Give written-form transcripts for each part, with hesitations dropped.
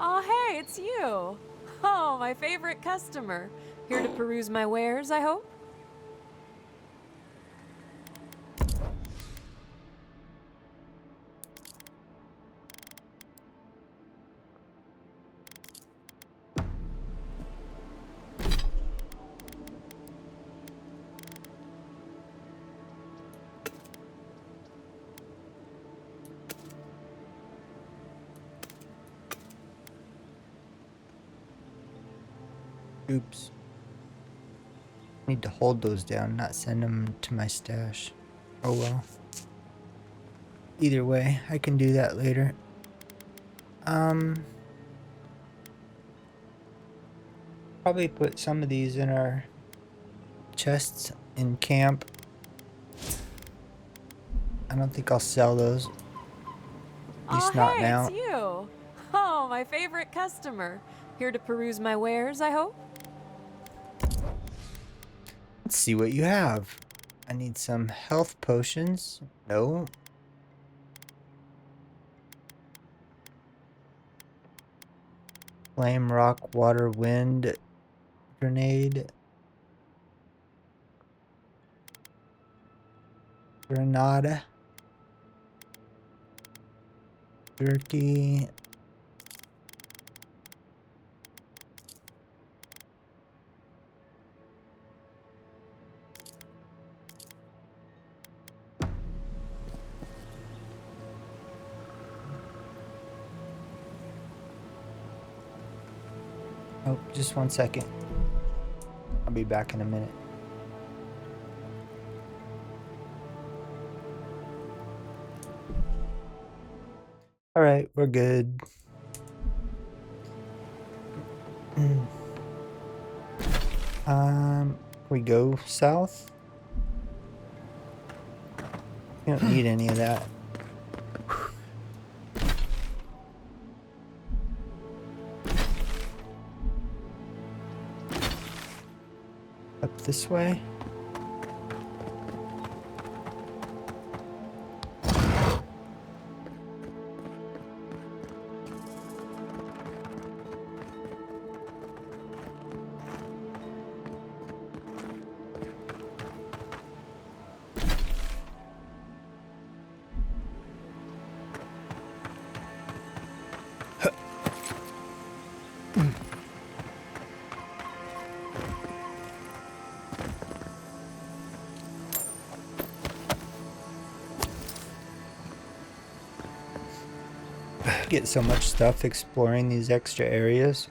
Oh, hey, it's you. Oh, my favorite customer. Here to peruse my wares, I hope? Oops. Need to hold those down, not send them to my stash. Oh well. Either way, I can do that later. Probably put some of these in our chests in camp. I don't think I'll sell those. At least Oh, not hey, it's now. you. Oh, my favorite customer. Here to peruse my wares, I hope? Let's see what you have. I need some health potions. No. Flame, rock, water, wind, grenade. Granada. Jerky. Oh, just 1 second. I'll be back in a minute. All right, we're good. We go south. You don't need any of that. Up this way. Get so much stuff exploring these extra areas.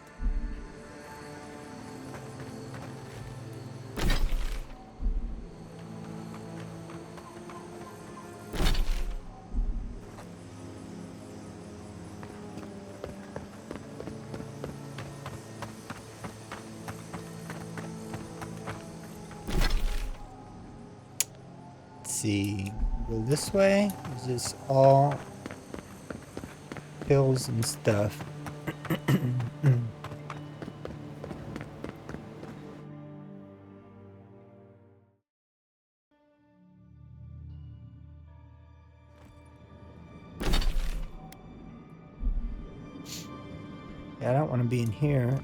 Let's see. Go this way? Is this all hills and stuff? Yeah, I don't want to be in here.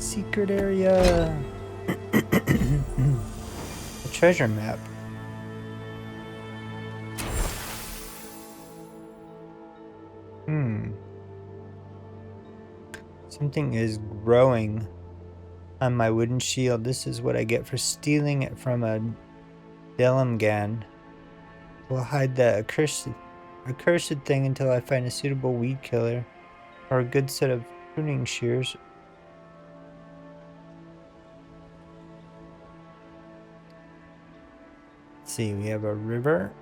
Secret area. A treasure map. Something is growing on my wooden shield. This is what I get for stealing it from a Delimgan. We'll hide the accursed thing until I find a suitable weed killer or a good set of pruning shears. Let's see, we have a river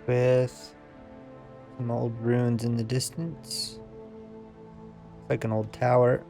with some old ruins in the distance. Like an old tower.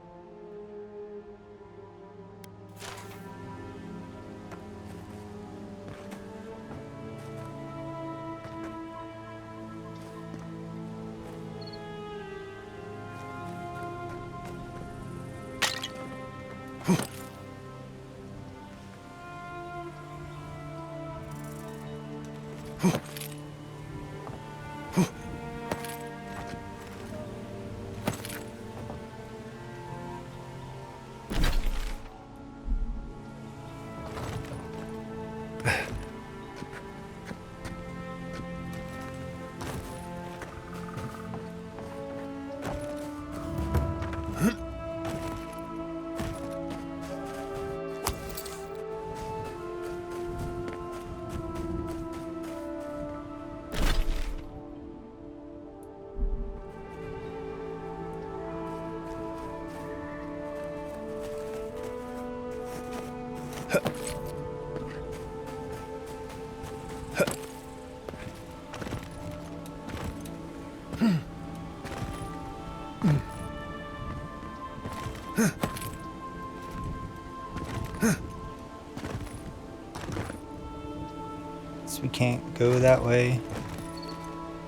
So we can't go that way.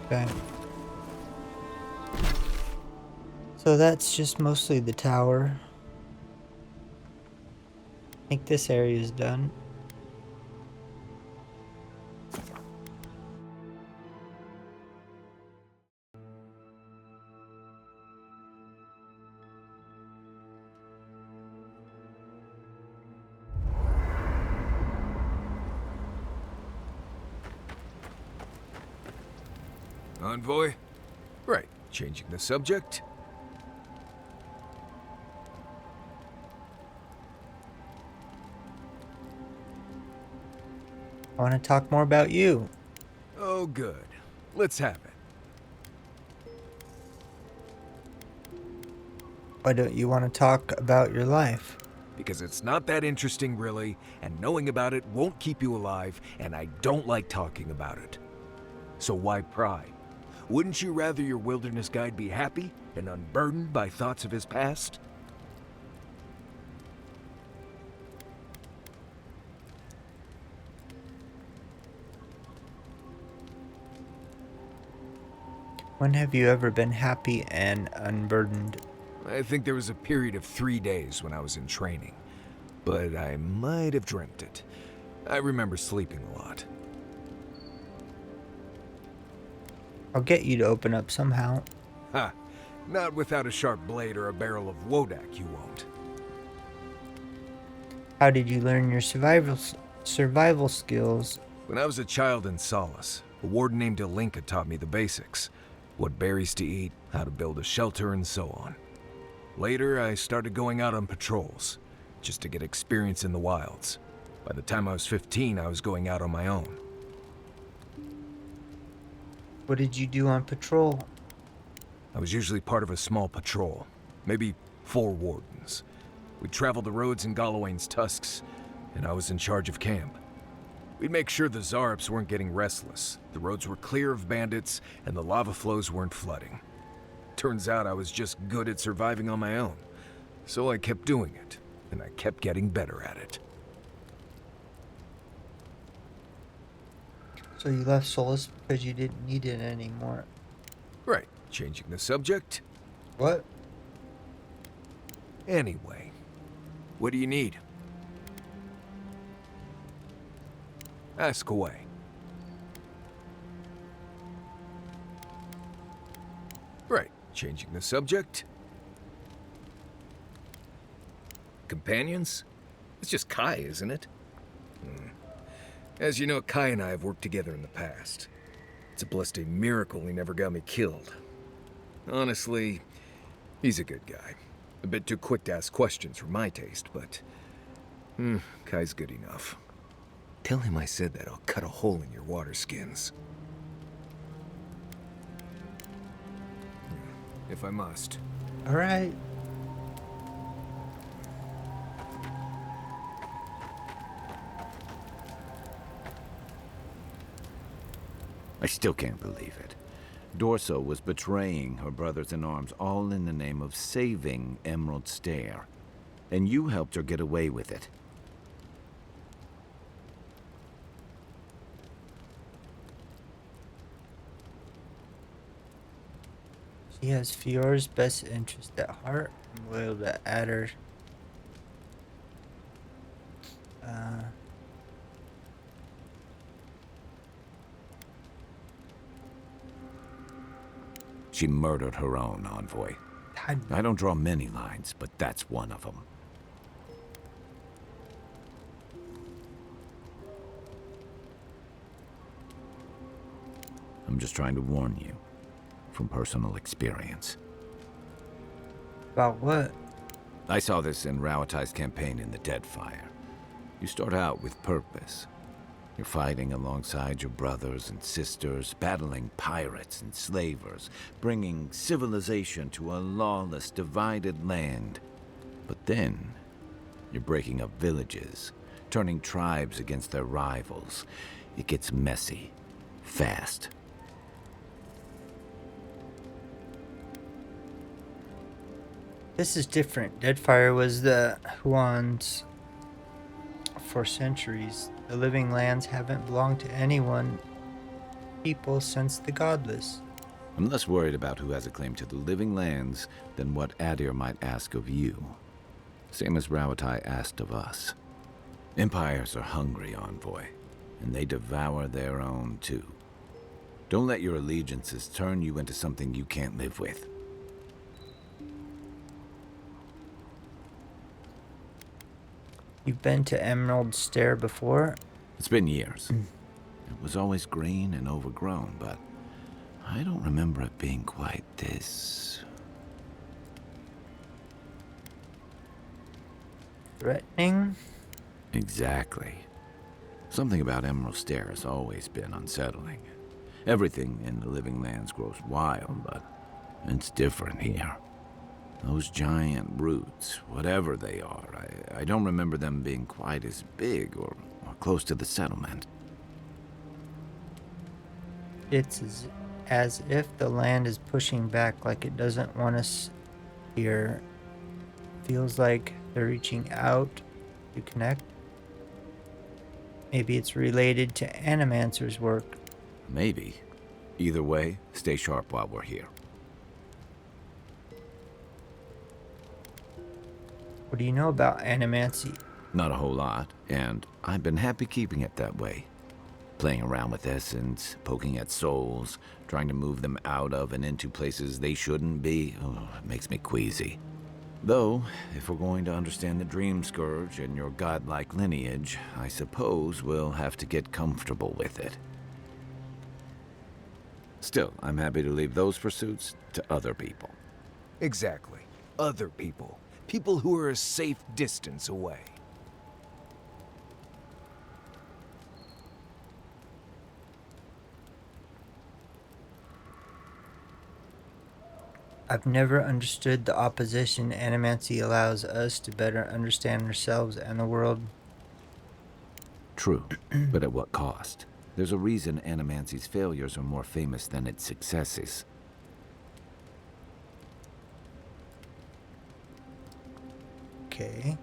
Okay. So that's just mostly the tower. I think this area is done. Envoy? Right, changing the subject. I want to talk more about you. Oh, good. Let's have it. Why don't you want to talk about your life? Because it's not that interesting, really, and knowing about it won't keep you alive, and I don't like talking about it. So why pry? Wouldn't you rather your wilderness guide be happy and unburdened by thoughts of his past? When have you ever been happy and unburdened? I think there was a period of 3 days when I was in training, but I might have dreamt it. I remember sleeping a lot. I'll get you to open up somehow. Ha! Not without a sharp blade or a barrel of Wodak, you won't. How did you learn your survival skills? When I was a child in Solace, a warden named Alinka taught me the basics. What berries to eat, how to build a shelter, and so on. Later, I started going out on patrols, just to get experience in the wilds. By the time I was 15, I was going out on my own. What did you do on patrol? I was usually part of a small patrol, maybe 4 wardens. We'd travel the roads in Galawain's tusks, and I was in charge of camp. We'd make sure the Zarps weren't getting restless, the roads were clear of bandits, and the lava flows weren't flooding. Turns out I was just good at surviving on my own, so I kept doing it, and I kept getting better at it. So you left Solace because you didn't need it anymore. Right, changing the subject. What? Anyway, what do you need? Ask away. Right, changing the subject. Companions? It's just Kai, isn't it? As you know, Kai and I have worked together in the past. It's a blessed miracle he never got me killed. Honestly, he's a good guy. A bit too quick to ask questions for my taste, but... Kai's good enough. Tell him I said that I'll cut a hole in your water skins. If I must. All right. I still can't believe it. Dorso was betraying her brothers-in-arms all in the name of saving Emerald Stair. And you helped her get away with it. She has Fiora's best interest at heart. I'm loyal to Aedyr. She murdered her own envoy. I don't draw many lines, but that's one of them. I'm just trying to warn you, from personal experience. About what? I saw this in Rauatai's campaign in the Deadfire. You start out with purpose. You're fighting alongside your brothers and sisters, battling pirates and slavers, bringing civilization to a lawless, divided land. But then, you're breaking up villages, turning tribes against their rivals. It gets messy, fast. This is different. Deadfire was the Huans for centuries. The living lands haven't belonged to anyone, people since the godless. I'm less worried about who has a claim to the living lands than what Aedyr might ask of you. Same as Rauatai asked of us. Empires are hungry, Envoy, and they devour their own too. Don't let your allegiances turn you into something you can't live with. You've been to Emerald Stair before? It's been years. It was always green and overgrown, but I don't remember it being quite this... threatening? Exactly. Something about Emerald Stair has always been unsettling. Everything in the living lands grows wild, but it's different here. Those giant roots, whatever they are, I don't remember them being quite as big or close to the settlement. It's as if the land is pushing back, like it doesn't want us here. Feels like they're reaching out to connect. Maybe it's related to Animancer's work. Maybe. Either way, stay sharp while we're here. What do you know about Animancy? Not a whole lot, and I've been happy keeping it that way. Playing around with essence, poking at souls, trying to move them out of and into places they shouldn't be, it makes me queasy. Though, if we're going to understand the Dreamscourge and your godlike lineage, I suppose we'll have to get comfortable with it. Still, I'm happy to leave those pursuits to other people. Exactly. Other people. People who are a safe distance away. I've never understood the opposition Animancy allows us to better understand ourselves and the world. True, but at what cost? There's a reason Animancy's failures are more famous than its successes. Okay.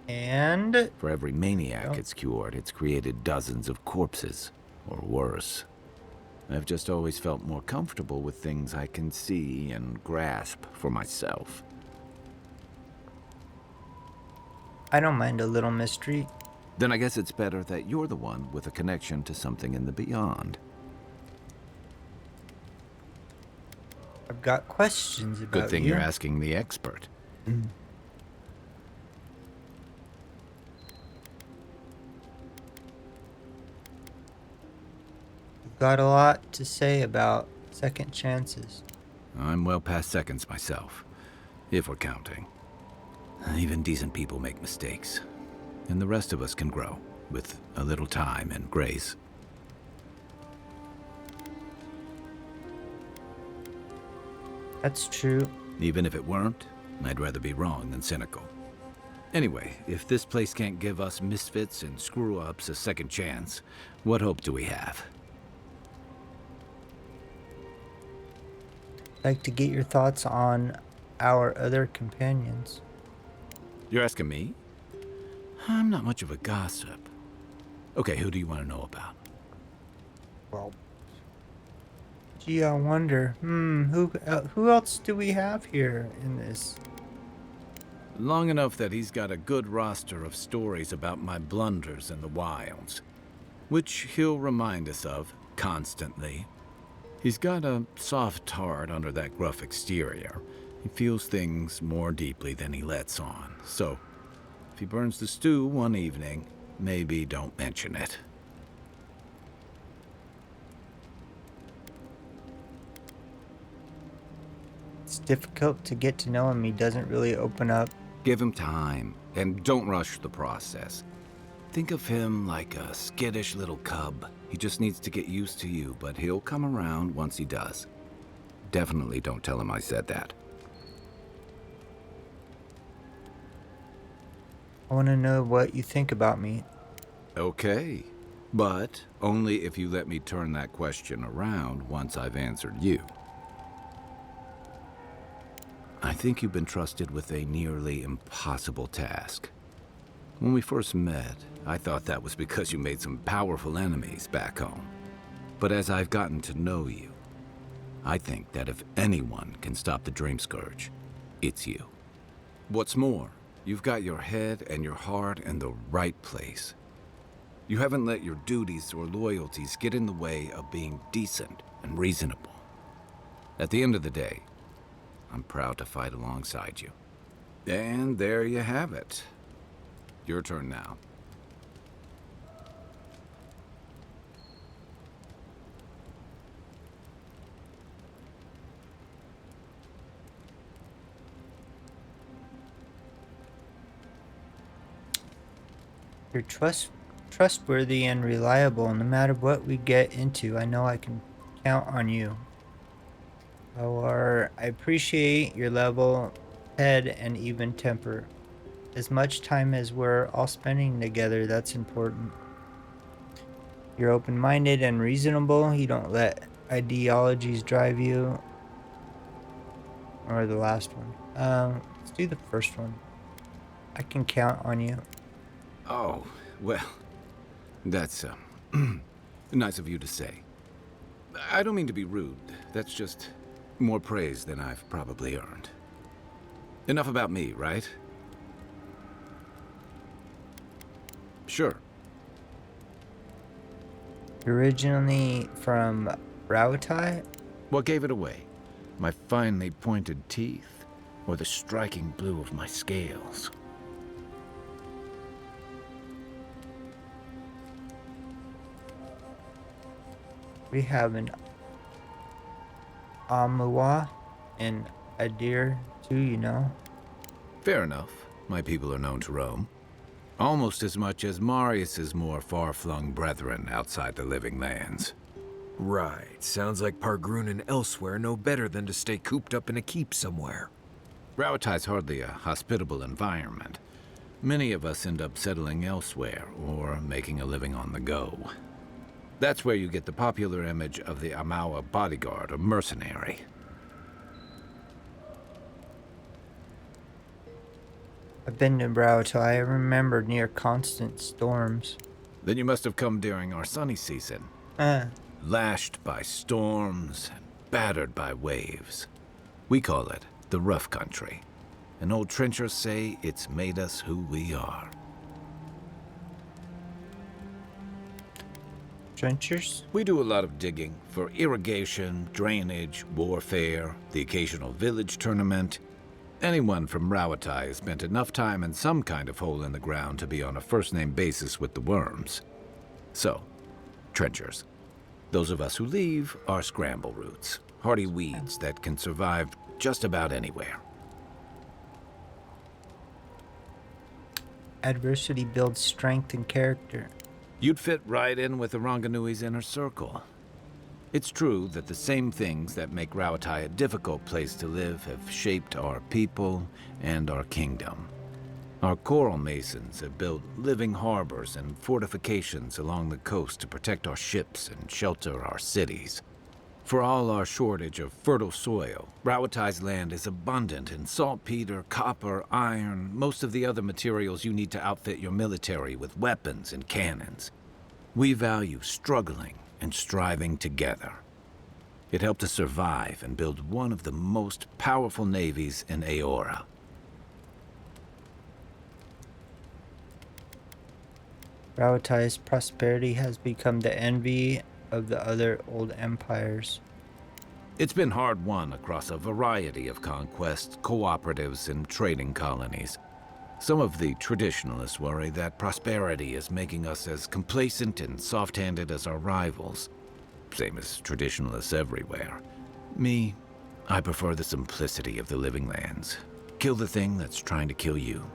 And... For every maniac it's cured, it's created dozens of corpses, or worse. I've just always felt more comfortable with things I can see and grasp for myself. I don't mind a little mystery. Then I guess it's better that you're the one with a connection to something in the beyond. I've got questions about Good thing you. you're asking the expert. Got a lot to say about second chances. I'm well past seconds myself, if we're counting. Even decent people make mistakes, and the rest of us can grow, with a little time and grace. That's true. Even if it weren't, I'd rather be wrong than cynical. Anyway, if this place can't give us misfits and screw-ups a second chance, what hope do we have? I'd like to get your thoughts on our other companions. You're asking me? I'm not much of a gossip. Okay, who do you want to know about? Well, gee, I wonder. Who else do we have here in this? Long enough that he's got a good roster of stories about my blunders in the wilds, which he'll remind us of constantly. He's got a soft heart under that gruff exterior. He feels things more deeply than he lets on, so if he burns the stew one evening, maybe don't mention it. It's difficult to get to know him. He doesn't really open up. Give him time, and don't rush the process. Think of him like a skittish little cub. He just needs to get used to you, but he'll come around once he does. Definitely don't tell him I said that. I want to know what you think about me. Okay, but only if you let me turn that question around once I've answered you. I think you've been trusted with a nearly impossible task. When we first met, I thought that was because you made some powerful enemies back home. But as I've gotten to know you, I think that if anyone can stop the Dreamscourge, it's you. What's more, you've got your head and your heart in the right place. You haven't let your duties or loyalties get in the way of being decent and reasonable. At the end of the day, I'm proud to fight alongside you. And there you have it. Your turn now. You're trustworthy and reliable. No matter what we get into, I know I can count on you. I appreciate your level head and even temper. As much time as we're all spending together, that's important. You're open-minded and reasonable. You don't let ideologies drive you. Or the last one. Let's do the first one. I can count on you. Oh, well, that's nice of you to say. I don't mean to be rude. That's just more praise than I've probably earned. Enough about me, right? Sure. You're originally from Rautai? What gave it away? My finely pointed teeth, or the striking blue of my scales? We have an Amuwa and Aedyr too, you know. Fair enough. My people are known to roam. Almost as much as Marius's more far-flung brethren outside the living lands. Right. Sounds like Pargroon and elsewhere know better than to stay cooped up in a keep somewhere. Rauatai's hardly a hospitable environment. Many of us end up settling elsewhere or making a living on the go. That's where you get the popular image of the Amawa bodyguard or mercenary. I've been to Rautai. I remember near constant storms. Then you must have come during our sunny season. Lashed by storms and battered by waves. We call it the rough country. And old trenchers say it's made us who we are. Trenchers? We do a lot of digging for irrigation, drainage, warfare, the occasional village tournament. Anyone from Rauatai has spent enough time in some kind of hole in the ground to be on a first-name basis with the worms. So, trenchers. Those of us who leave are scramble roots, hardy weeds that can survive just about anywhere. Adversity builds strength and character. You'd fit right in with the Ranganui's inner circle. It's true that the same things that make Rauatai a difficult place to live have shaped our people and our kingdom. Our coral masons have built living harbors and fortifications along the coast to protect our ships and shelter our cities. For all our shortage of fertile soil, Rauatai's land is abundant in saltpeter, copper, iron, most of the other materials you need to outfit your military with weapons and cannons. We value struggling and striving together. It helped us survive and build one of the most powerful navies in Eora. Rauatai's prosperity has become the envy of the other old empires. It's been hard-won across a variety of conquests, cooperatives, and trading colonies. Some of the traditionalists worry that prosperity is making us as complacent and soft-handed as our rivals. Same as traditionalists everywhere. Me, I prefer the simplicity of the living lands. Kill the thing that's trying to kill you,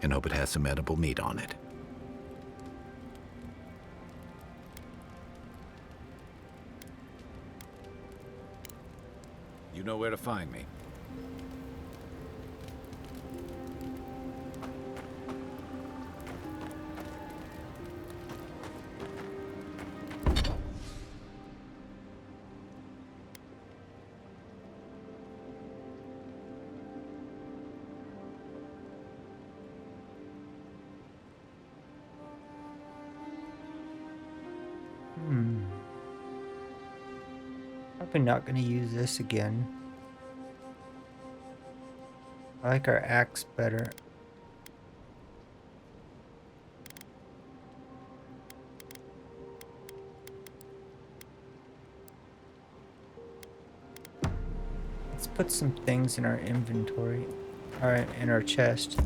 and hope it has some edible meat on it. You know where to find me. Probably not going to use this again. I like our axe better. Let's put some things in our inventory. Alright, in our chest.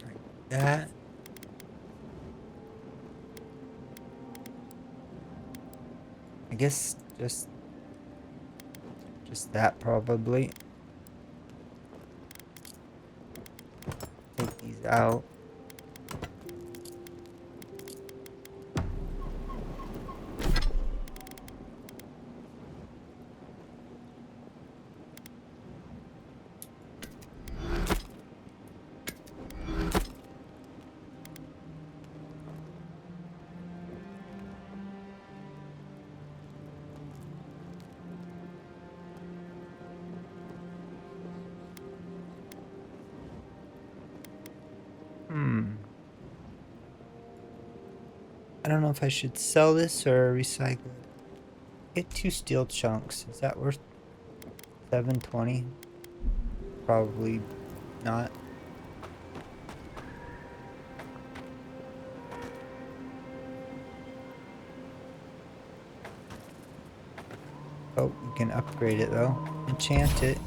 Like that. I guess just that probably. Take these out. I don't know if I should sell this or recycle it. Get 2 steel chunks. Is that worth 720? Probably not. Oh, you can upgrade it though. Enchant it.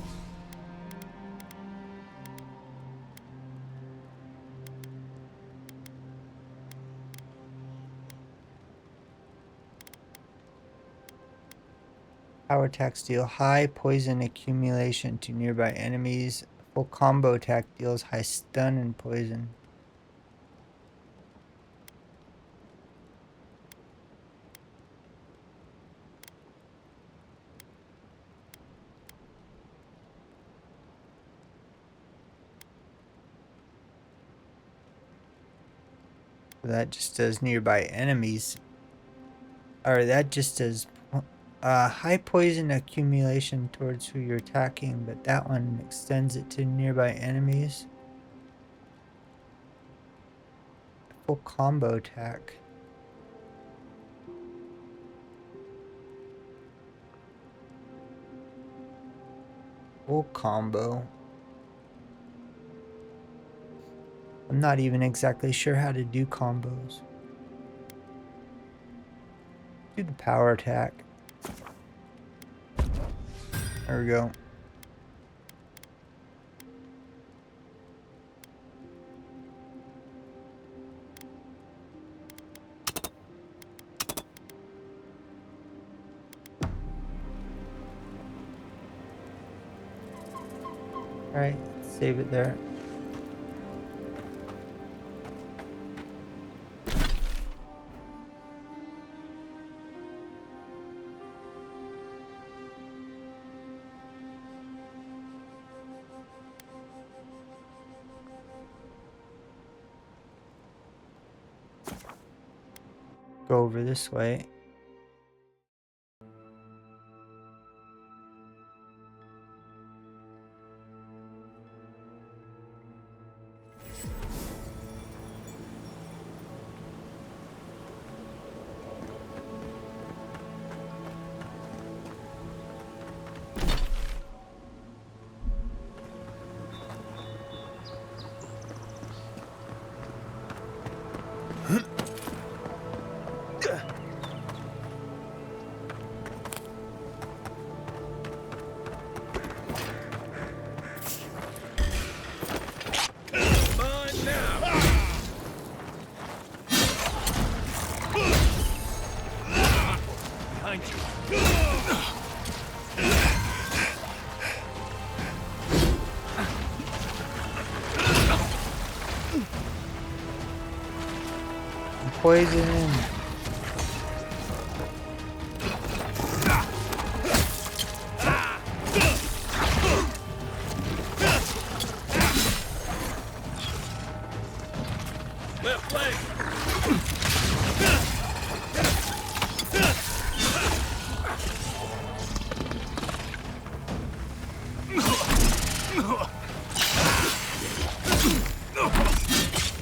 Power attack deal high poison accumulation to nearby enemies. Full combo attack deals high stun and poison. That just does nearby enemies. Or that just does high poison accumulation towards who you're attacking, but that one extends it to nearby enemies. Full combo attack. Full combo. I'm not even exactly sure how to do combos. Do the power attack. There we go. Alright, save it there. Go over this way. Poison. Left leg.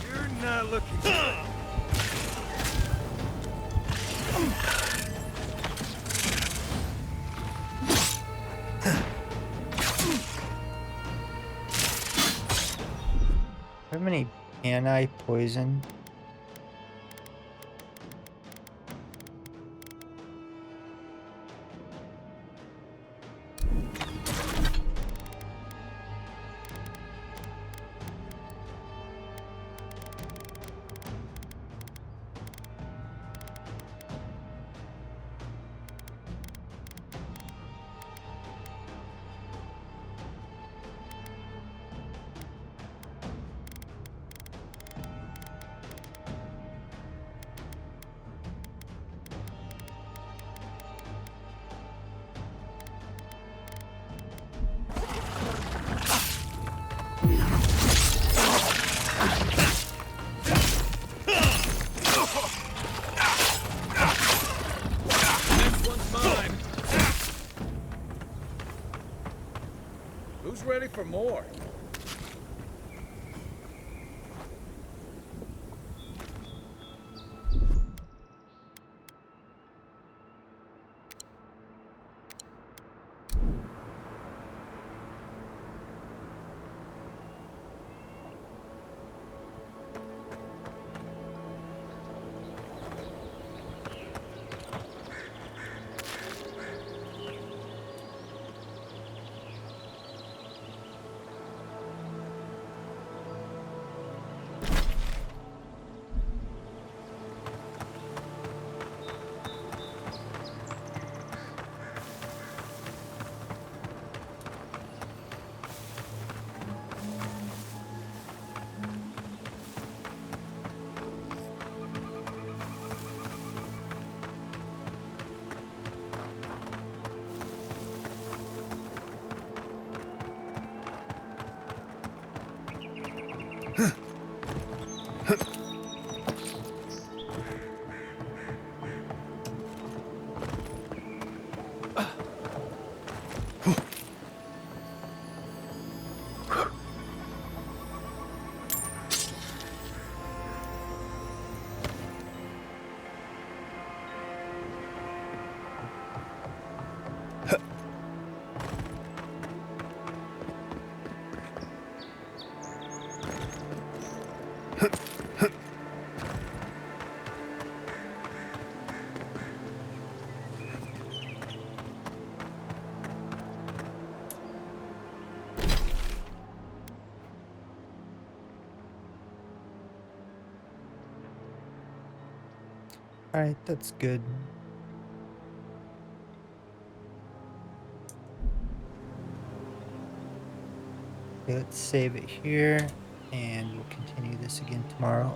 You're not looking good. How many can I poison? Who's ready for more? Alright, that's good. Okay, let's save it here, and we'll continue this again tomorrow.